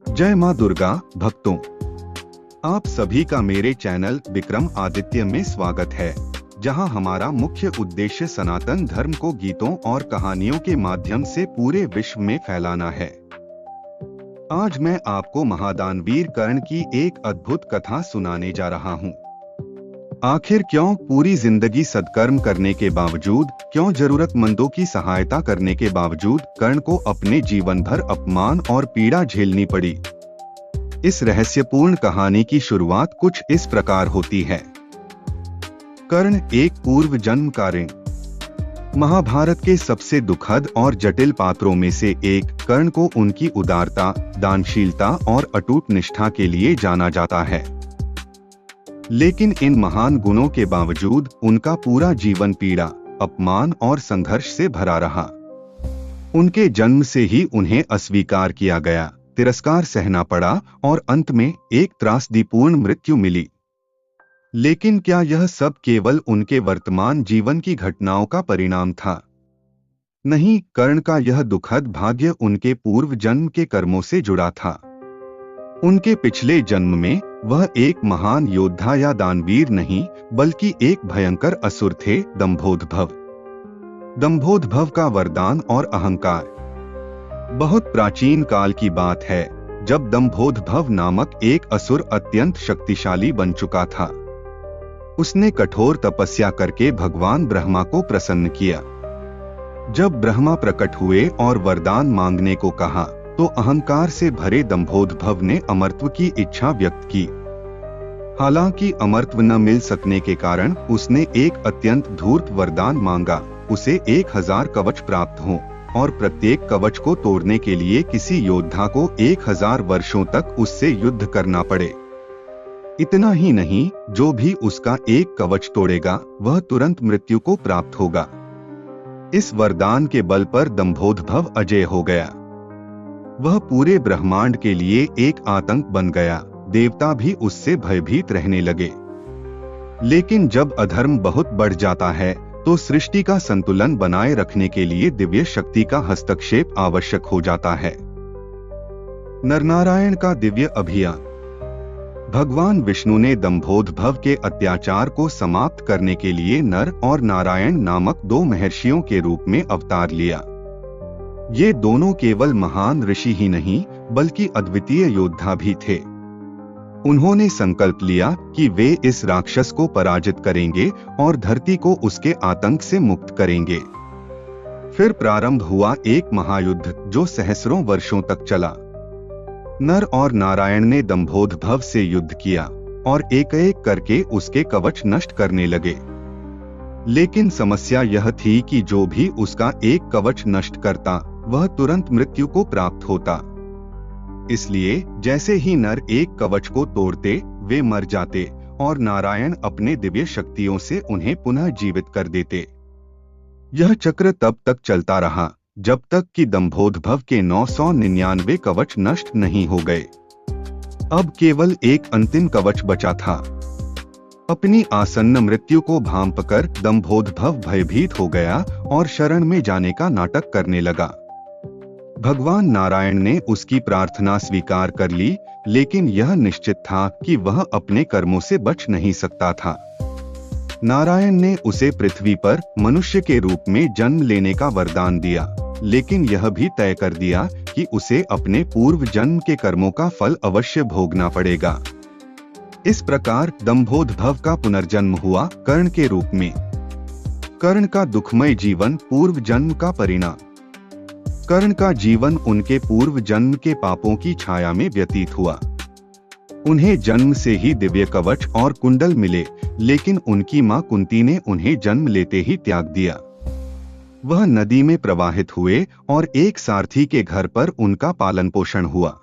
जय मां दुर्गा भक्तों, आप सभी का मेरे चैनल विक्रम आदित्य में स्वागत है, जहां हमारा मुख्य उद्देश्य सनातन धर्म को गीतों और कहानियों के माध्यम से पूरे विश्व में फैलाना है। आज मैं आपको महादानवीर कर्ण की एक अद्भुत कथा सुनाने जा रहा हूं। आखिर क्यों पूरी जिंदगी सत्कर्म करने के बावजूद, क्यों जरूरतमंदों की सहायता करने के बावजूद कर्ण को अपने जीवन भर अपमान और पीड़ा झेलनी पड़ी। इस रहस्यपूर्ण कहानी की शुरुआत कुछ इस प्रकार होती है। कर्ण एक पूर्व जन्म का ऋण। महाभारत के सबसे दुखद और जटिल पात्रों में से एक कर्ण को उनकी उदारता, दानशीलता और अटूट निष्ठा के लिए जाना जाता है। लेकिन इन महान गुणों के बावजूद उनका पूरा जीवन पीड़ा, अपमान और संघर्ष से भरा रहा। उनके जन्म से ही उन्हें अस्वीकार किया गया, तिरस्कार सहना पड़ा और अंत में एक त्रासदीपूर्ण मृत्यु मिली। लेकिन क्या यह सब केवल उनके वर्तमान जीवन की घटनाओं का परिणाम था? नहीं, कर्ण का यह दुखद भाग्य उनके पूर्व जन्म के कर्मों से जुड़ा था। उनके पिछले जन्म में वह एक महान योद्धा या दानवीर नहीं, बल्कि एक भयंकर असुर थे, दंभोद्भव। दंभोद्भव का वरदान और अहंकार। बहुत प्राचीन काल की बात है, जब दंभोद्भव नामक एक असुर अत्यंत शक्तिशाली बन चुका था। उसने कठोर तपस्या करके भगवान ब्रह्मा को प्रसन्न किया। जब ब्रह्मा प्रकट हुए और वरदान मांगने को कहा, तो अहंकार से भरे दंभोद्भव ने अमरत्व की इच्छा व्यक्त की। हालांकि अमरत्व न मिल सकने के कारण उसने एक अत्यंत धूर्त वरदान मांगा, उसे 1000 कवच प्राप्त हों और प्रत्येक कवच को तोड़ने के लिए किसी योद्धा को 1000 वर्षों तक उससे युद्ध करना पड़े। इतना ही नहीं, जो भी उसका एक कवच तोड़ेगा वह तुरंत मृत्यु को प्राप्त होगा। इस वरदान के बल पर दंभोद्भव अजेय हो गया। वह पूरे ब्रह्मांड के लिए एक आतंक बन गया। देवता भी उससे भयभीत रहने लगे। लेकिन जब अधर्म बहुत बढ़ जाता है, तो सृष्टि का संतुलन बनाए रखने के लिए दिव्य शक्ति का हस्तक्षेप आवश्यक हो जाता है। नरनारायण का दिव्य अभियान। भगवान विष्णु ने दंभोद्भव के अत्याचार को समाप्त करने के लिए नर और नारायण नामक 2 महर्षियों के रूप में अवतार लिया। ये दोनों केवल महान ऋषि ही नहीं, बल्कि अद्वितीय योद्धा भी थे। उन्होंने संकल्प लिया कि वे इस राक्षस को पराजित करेंगे और धरती को उसके आतंक से मुक्त करेंगे। फिर प्रारंभ हुआ एक महायुद्ध जो सहस्रों वर्षों तक चला। नर और नारायण ने दंभोद्भव से युद्ध किया और एक-एक करके उसके कवच नष्ट करने लगे। लेकिन समस्या यह थी कि जो भी उसका एक कवच नष्ट करता, वह तुरंत मृत्यु को प्राप्त होता। इसलिए जैसे ही नर एक कवच को तोड़ते, वे मर जाते और नारायण अपने दिव्य शक्तियों से उन्हें पुनः जीवित कर देते। यह चक्र तब तक चलता रहा जब तक कि दंभोद्भव के 999 कवच नष्ट नहीं हो गए। अब केवल एक अंतिम कवच बचा था। अपनी आसन्न मृत्यु को भांपकर दंभोद्भव भयभीत हो गया और शरण में जाने का नाटक करने लगा। भगवान नारायण ने उसकी प्रार्थना स्वीकार कर ली, लेकिन यह निश्चित था कि वह अपने कर्मों से बच नहीं सकता था। नारायण ने उसे पृथ्वी पर मनुष्य के रूप में जन्म लेने का वरदान दिया, लेकिन यह भी तय कर दिया कि उसे अपने पूर्व जन्म के कर्मों का फल अवश्य भोगना पड़ेगा। इस प्रकार दंभोद्भव का पुनर्जन्म हुआ कर्ण के रूप में। कर्ण का दुखमय जीवन पूर्व जन्म का परिणाम। कर्ण का जीवन उनके पूर्व जन्म के पापों की छाया में व्यतीत हुआ। उन्हें जन्म से ही दिव्य कवच और कुंडल मिले, लेकिन उनकी मां कुंती ने उन्हें जन्म लेते ही त्याग दिया। वह नदी में प्रवाहित हुए और एक सारथी के घर पर उनका पालन पोषण हुआ।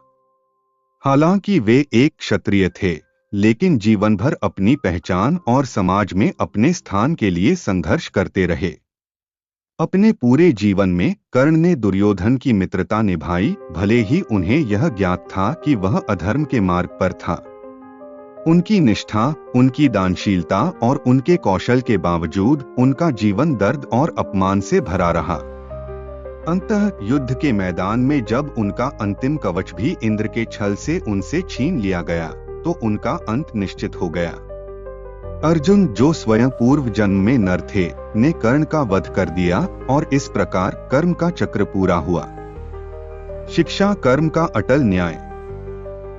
हालांकि वे एक क्षत्रिय थे, लेकिन जीवन भर अपनी पहचान और समाज में अपने स्थान के लिए संघर्ष करते रहे। अपने पूरे जीवन में कर्ण ने दुर्योधन की मित्रता निभाई, भले ही उन्हें यह ज्ञात था कि वह अधर्म के मार्ग पर था। उनकी निष्ठा, उनकी दानशीलता और उनके कौशल के बावजूद उनका जीवन दर्द और अपमान से भरा रहा। अंततः युद्ध के मैदान में जब उनका अंतिम कवच भी इंद्र के छल से उनसे छीन लिया गया तो उनका अंत निश्चित हो गया। अर्जुन, जो स्वयं पूर्व जन्म में नर थे, ने कर्ण का वध कर दिया और इस प्रकार कर्म का चक्र पूरा हुआ। शिक्षा, कर्म का अटल न्याय।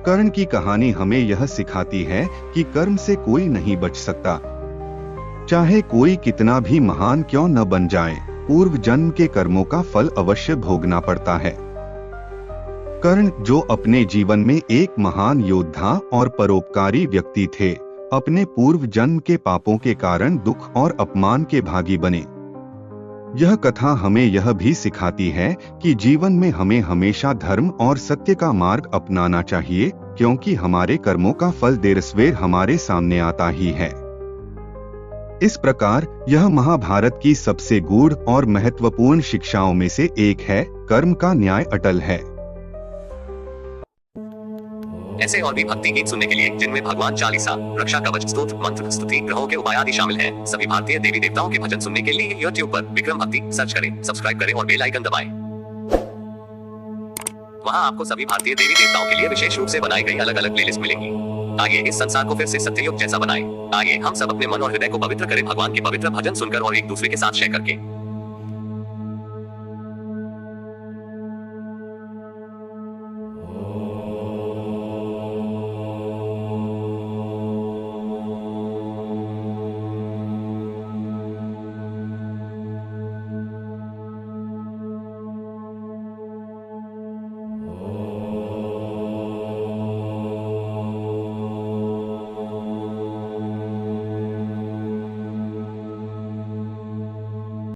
कर्ण की कहानी हमें यह सिखाती है कि कर्म से कोई नहीं बच सकता, चाहे कोई कितना भी महान क्यों न बन जाए, पूर्व जन्म के कर्मों का फल अवश्य भोगना पड़ता है। कर्ण, जो अपने जीवन में एक महान योद्धा और परोपकारी व्यक्ति थे, अपने पूर्व जन्म के पापों के कारण दुख और अपमान के भागी बने। यह कथा हमें यह भी सिखाती है कि जीवन में हमें हमेशा धर्म और सत्य का मार्ग अपनाना चाहिए, क्योंकि हमारे कर्मों का फल देर सवेर हमारे सामने आता ही है। इस प्रकार यह महाभारत की सबसे गूढ़ और महत्वपूर्ण शिक्षाओं में से एक है, कर्म का न्याय अटल है। ऐसे और भी भक्ति गीत सुनने के लिए जिनमें भगवान चालीसा, रक्षा कवच, स्तोत्र, मंत्र, स्तुति, ग्रहों के उपाय आदि शामिल हैं, सभी भारतीय देवी देवताओं के भजन सुनने के लिए YouTube पर विक्रम भक्ति सर्च करें, सब्सक्राइब करें और बेल आइकन दबाएं। वहां आपको सभी भारतीय देवी देवताओं के लिए विशेष रूप से बनाई गई अलग अलग प्लेलिस्ट मिलेंगी। आइए इस संसार को फिर से सत्ययुग जैसा बनाएं। आइए हम सब अपने मन और हृदय को पवित्र करें भगवान के पवित्र भजन सुनकर और एक दूसरे के साथ शेयर करके।